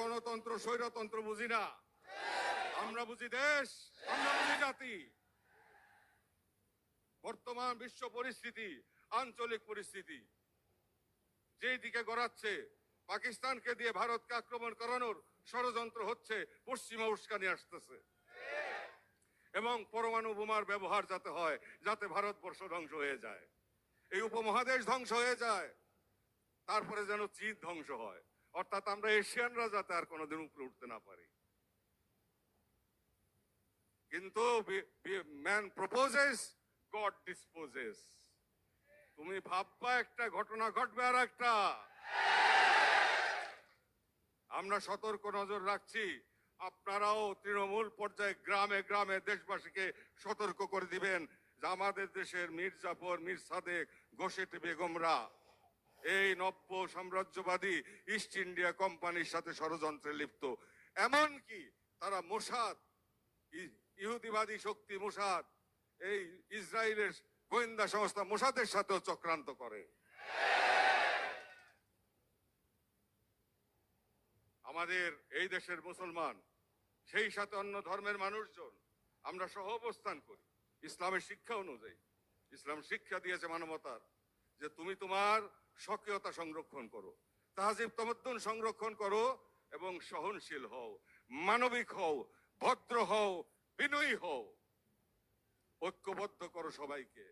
গণতন্ত্র স্বৈরতন্ত্র বুঝি না, আমরা বুঝি দেশ, আমরা বুঝি জাতি। বর্তমান বিশ্ব পরিস্থিতি, আঞ্চলিক পরিস্থিতি যেই দিকে গড়াচ্ছে, পাকিস্তানকে দিয়ে ভারতকে আক্রমণ করানোর ষড়যন্ত্র হচ্ছে, পশ্চিমা উস্কানি আসতেছে এবং পরমাণু বোমার ব্যবহার যাতে হয়, যাতে ভারতবর্ষ ধ্বংস হয়ে যায়, এই উপমহাদেশ ধ্বংস হয়ে যায়, তারপরে যেন চীন ধ্বংস হয়, অর্থাৎ আমরা এশিয়ানরা যাতে আর কোনোদিন উপরে উঠতে না পারি। কিন্তু ম্যান প্রপোজেস, গড ডিসপোজেস। তুমি ভাববা একটা, ঘটনা ঘটবে আর একটা। আমরা সতর্ক নজর রাখছি, আপনারাও তৃণমূল পর্যায়ে গ্রামে গ্রামে দেশবাসীকে সতর্ক করে দিবেন যে আমাদের দেশের মীর জাফর, মীর সাদেক, গোশেট বেগমরা এই নব্য সাম্রাজ্যবাদী ইস্ট ইন্ডিয়া কোম্পানির সাথে ষড়যন্ত্রে লিপ্ত। এমনকি তারা মোসাদ, ইহুদিবাদী শক্তি মোসাদ, এই ইসরায়েলের গোয়েন্দা সংস্থা মোসাদের সাথেও চক্রান্ত করে। আমাদের এই দেশের মুসলমান, সেই সাথে অন্য ধর্মের মানুষজন, আমরা সহ অবস্থান করি ইসলামের শিক্ষা অনুযায়ী। ইসলাম শিক্ষা দিয়েছে মানবতার, যে তুমি তোমার স্বকীয়তা সংরক্ষণ করো, তাহজিব তামাদ্দুন সংরক্ষণ করো এবং সহনশীল হও, মানবিক হও, ভদ্র হও, বিনয়ী হও, ঐক্যবদ্ধ করো সবাইকে।